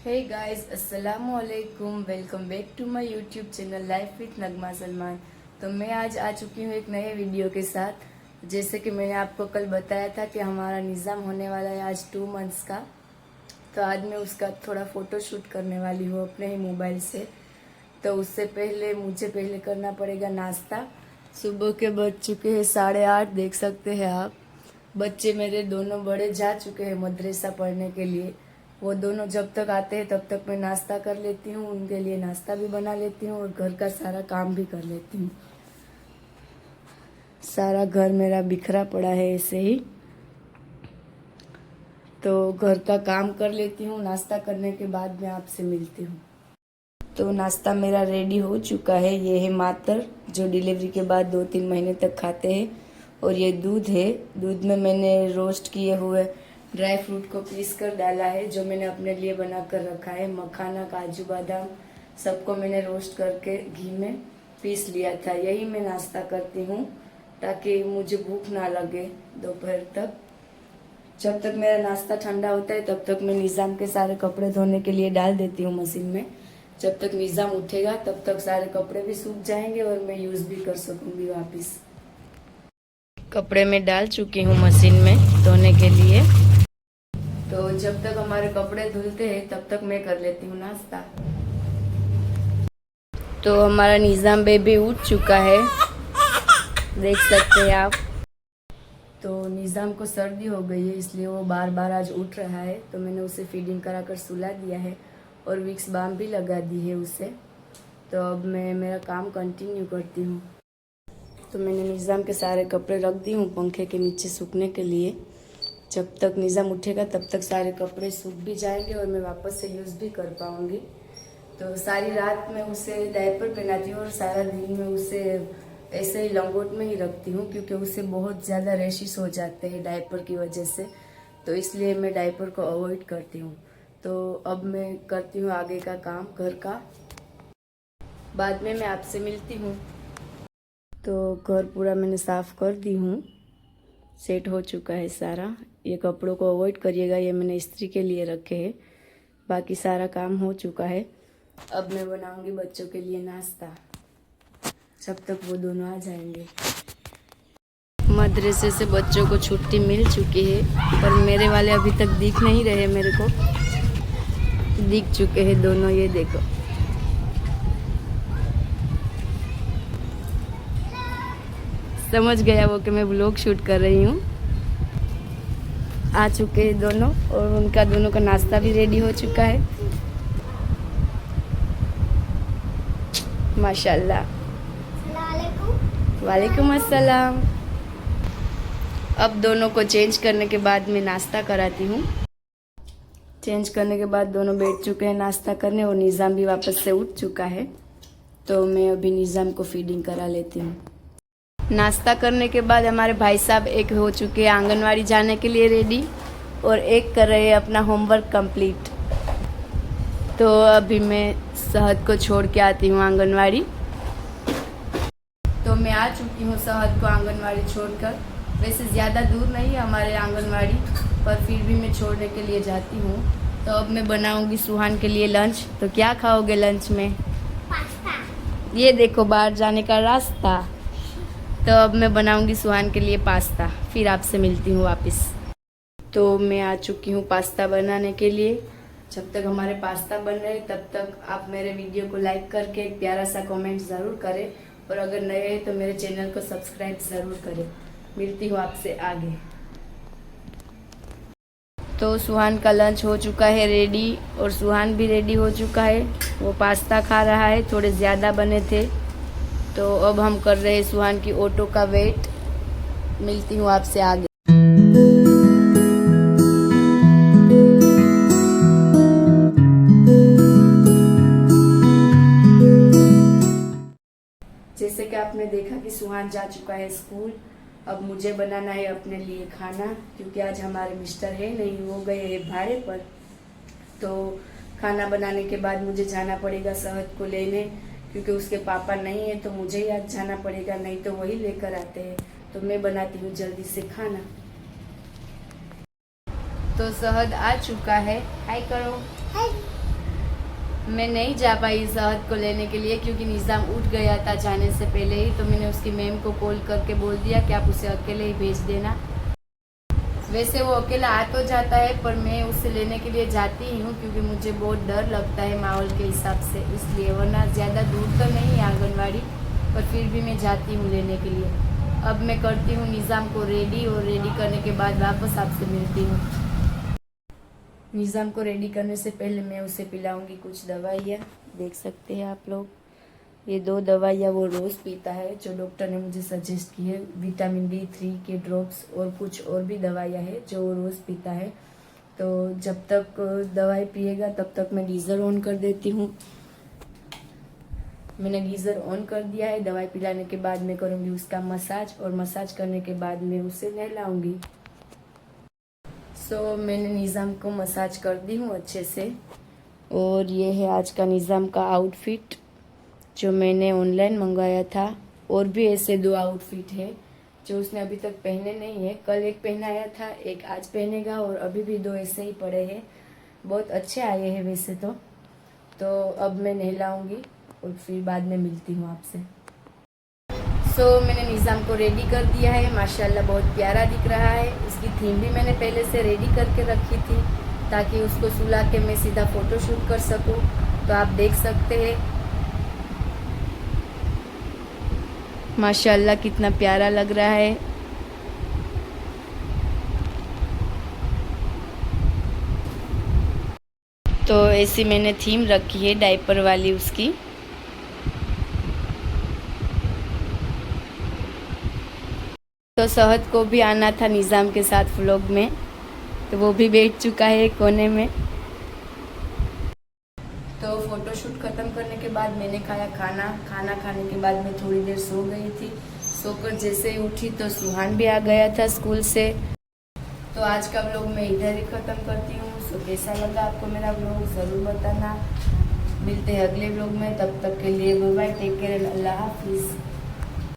हे guys, अस्सलाम वालेकुम। Welcome back to my YouTube channel life with Nagma Salman. तो मैं आज आ चुकी हूँ एक नए वीडियो के साथ। जैसे कि मैंने आपको कल बताया था कि हमारा निज़ाम होने वाला है आज 2 मंथ्स का। तो आज मैं उसका थोड़ा फ़ोटो शूट करने वाली हूँ अपने ही मोबाइल से। तो उससे पहले मुझे करना पड़ेगा नाश्ता। सुबह के बज चुके हैं 8:30, देख सकते हैं आप। बच्चे मेरे दोनों बड़े जा चुके हैं मदरसा पढ़ने के लिए। वो दोनों जब तक आते हैं तब तक मैं नाश्ता कर लेती हूँ, उनके लिए नाश्ता भी बना लेती हूँ और घर का सारा काम भी कर लेती हूँ। सारा घर मेरा बिखरा पड़ा है ऐसे ही, तो घर का काम कर लेती हूँ। नाश्ता करने के बाद मैं आपसे मिलती हूँ। तो नाश्ता मेरा रेडी हो चुका है। ये है मातर, जो डिलीवरी के बाद 2-3 महीने तक खाते हैं। और ये दूध है। दूध में मैंने रोस्ट किए हुए ड्राई फ्रूट को पीस कर डाला है, जो मैंने अपने लिए बना कर रखा है। मखाना, काजू बादाम सबको मैंने रोस्ट करके घी में पीस लिया था। यही मैं नाश्ता करती हूँ ताकि मुझे भूख ना लगे दोपहर तक। जब तक मेरा नाश्ता ठंडा होता है तब तक मैं निज़ाम के सारे कपड़े धोने के लिए डाल देती हूँ मशीन में। जब तक निज़ाम उठेगा तब तक सारे कपड़े भी सूख जाएंगे और मैं यूज़ भी कर सकूंगी वापस। कपड़े में डाल चुकी हूँ मशीन में धोने के लिए। तो जब तक हमारे कपड़े धुलते हैं तब तक मैं कर लेती हूँ नाश्ता। तो हमारा निज़ाम बेबी उठ चुका है, देख सकते हैं आप। तो निज़ाम को सर्दी हो गई है, इसलिए वो बार बार आज उठ रहा है। तो मैंने उसे फीडिंग कराकर सुला दिया है और विक्स बाम भी लगा दी है उसे। तो अब मैं मेरा काम कंटिन्यू करती हूँ। तो मैंने निज़ाम के सारे कपड़े रख दी हूँ पंखे के नीचे सूखने के लिए। जब तक निज़ाम उठेगा तब तक सारे कपड़े सूख भी जाएंगे और मैं वापस से यूज़ भी कर पाऊँगी। तो सारी रात मैं उसे डायपर पहनाती हूँ और सारा दिन में उसे ऐसे ही लंगोट में ही रखती हूँ, क्योंकि उसे बहुत ज़्यादा रैशेस हो जाते हैं डायपर की वजह से। तो इसलिए मैं डायपर को अवॉइड करती हूँ। तो अब मैं करती हूँ आगे का काम घर का। बाद में मैं आपसे मिलती हूँ। तो घर पूरा मैंने साफ़ कर दी हूँ, सेट हो चुका है सारा। ये कपड़ों को अवॉइड करिएगा, ये मैंने इस्त्री के लिए रखे हैं। बाकी सारा काम हो चुका है। अब मैं बनाऊंगी बच्चों के लिए नाश्ता, जब तक वो दोनों आ जाएंगे। मदरसे से बच्चों को छुट्टी मिल चुकी है, पर मेरे वाले अभी तक दिख नहीं रहे। मेरे को दिख चुके हैं दोनों, ये देखो। समझ गया वो कि मैं व्लॉग शूट कर रही हूँ। आ चुके हैं दोनों और उनका दोनों का नाश्ता भी रेडी हो चुका है। माशाल्लाह। वालेकुम अस्सलाम। अब दोनों को चेंज करने के बाद मैं नाश्ता कराती हूँ। चेंज करने के बाद दोनों बैठ चुके हैं नाश्ता करने और निज़ाम भी वापस से उठ चुका है। तो मैं अभी निज़ाम को फीडिंग करा लेती हूँ। नाश्ता करने के बाद हमारे भाई साहब एक हो चुके हैं आंगनवाड़ी जाने के लिए रेडी, और एक कर रहे हैं अपना होमवर्क कंप्लीट। तो अभी मैं सहद को छोड़ के आती हूँ आंगनवाड़ी। तो मैं आ चुकी हूँ सहद को आंगनवाड़ी छोड़कर। वैसे ज़्यादा दूर नहीं है हमारे आंगनवाड़ी, पर फिर भी मैं छोड़ने के लिए जाती हूँ। तो अब मैं बनाऊँगी सुहान के लिए लंच। तो क्या खाओगे लंच में? पास्ता। ये देखो बाहर जाने का रास्ता। तो अब मैं बनाऊँगी सुहान के लिए पास्ता, फिर आपसे मिलती हूँ वापस। तो मैं आ चुकी हूँ पास्ता बनाने के लिए। जब तक हमारे पास्ता बन रहे तब तक आप मेरे वीडियो को लाइक करके एक प्यारा सा कमेंट ज़रूर करें, और अगर नए हैं तो मेरे चैनल को सब्सक्राइब ज़रूर करें। मिलती हूँ आपसे आगे। तो सुहान का लंच हो चुका है रेडी, और सुहान भी रेडी हो चुका है। वो पास्ता खा रहा है, थोड़े ज़्यादा बने थे। तो अब हम कर रहे हैं सुहान की ऑटो का वेट। मिलती हूँ आपसे आगे। जैसे कि आपने देखा कि सुहान जा चुका है स्कूल। अब मुझे बनाना है अपने लिए खाना, क्योंकि आज हमारे मिस्टर है नहीं, वो गए हैं भाड़े पर। तो खाना बनाने के बाद मुझे जाना पड़ेगा सहद को लेने, क्योंकि उसके पापा नहीं है। तो मुझे ही आज जाना पड़ेगा, नहीं तो वही लेकर आते हैं। तो मैं बनाती हूँ जल्दी से खाना। तो सहद आ चुका है, हाय करो। हाय। मैं नहीं जा पाई शहद को लेने के लिए क्योंकि निज़ाम उठ गया था जाने से पहले ही। तो मैंने उसकी मैम को कॉल करके बोल दिया कि आप उसे अकेले ही भेज देना। वैसे वो अकेला आ तो जाता है पर मैं उसे लेने के लिए जाती ही हूँ क्योंकि मुझे बहुत डर लगता है माहौल के हिसाब से, इसलिए। वरना ज़्यादा दूर तो नहीं है आंगनवाड़ी, पर फिर भी मैं जाती हूँ लेने के लिए। अब मैं करती हूँ निज़ाम को रेडी, और रेडी करने के बाद वापस आपसे मिलती हूँ। निज़ाम को रेडी करने से पहले मैं उसे पिलाऊंगी कुछ दवाइयाँ। देख सकते हैं आप लोग, ये 2 दवाइयाँ वो रोज़ पीता है जो डॉक्टर ने मुझे सजेस्ट की है। विटामिन D3 के ड्रॉप्स और कुछ और भी दवाइयाँ हैं जो वो रोज़ पीता है। तो जब तक दवाई पिएगा तब तक मैं गीज़र ऑन कर देती हूँ। मैंने गीज़र ऑन कर दिया है। दवाई पिलाने के बाद मैं करूँगी उसका मसाज, और मसाज करने के बाद मैं उसे नहलाऊँगी। मैंने निज़ाम को मसाज कर दी हूँ अच्छे से। और ये है आज का निज़ाम का आउटफिट जो मैंने ऑनलाइन मंगवाया था। और भी ऐसे 2 आउटफिट है जो उसने अभी तक पहने नहीं है। कल एक पहनाया था, एक आज पहनेगा, और अभी भी 2 ऐसे ही पड़े हैं। बहुत अच्छे आए हैं वैसे तो अब मैं नहलाऊँगी और फिर बाद में मिलती हूँ आपसे। मैंने निज़ाम को रेडी कर दिया है। माशाल्लाह बहुत प्यारा दिख रहा है। उसकी थीम भी मैंने पहले से रेडी करके रखी थी ताकि उसको सुला के मैं सीधा फ़ोटो शूट कर सकूं। तो आप देख सकते हैं माशाल्लाह कितना प्यारा लग रहा है। तो ऐसी मैंने थीम रखी है डायपर वाली उसकी। तो शहद को भी आना था निज़ाम के साथ व्लॉग में, तो वो भी बैठ चुका है कोने में। तो फ़ोटोशूट ख़त्म करने के बाद मैंने खाया खाना खाने के बाद मैं थोड़ी देर सो गई थी। सोकर जैसे ही उठी तो सुहान भी आ गया था स्कूल से। तो आज का व्लॉग मैं इधर ही ख़त्म करती हूँ। कैसा लगा आपको मेरा व्लॉग ज़रूर बताना। मिलते हैं अगले व्लॉग में, तब तक के लिए बाय बाय, टेक केयर, अल्लाह हाफिज़।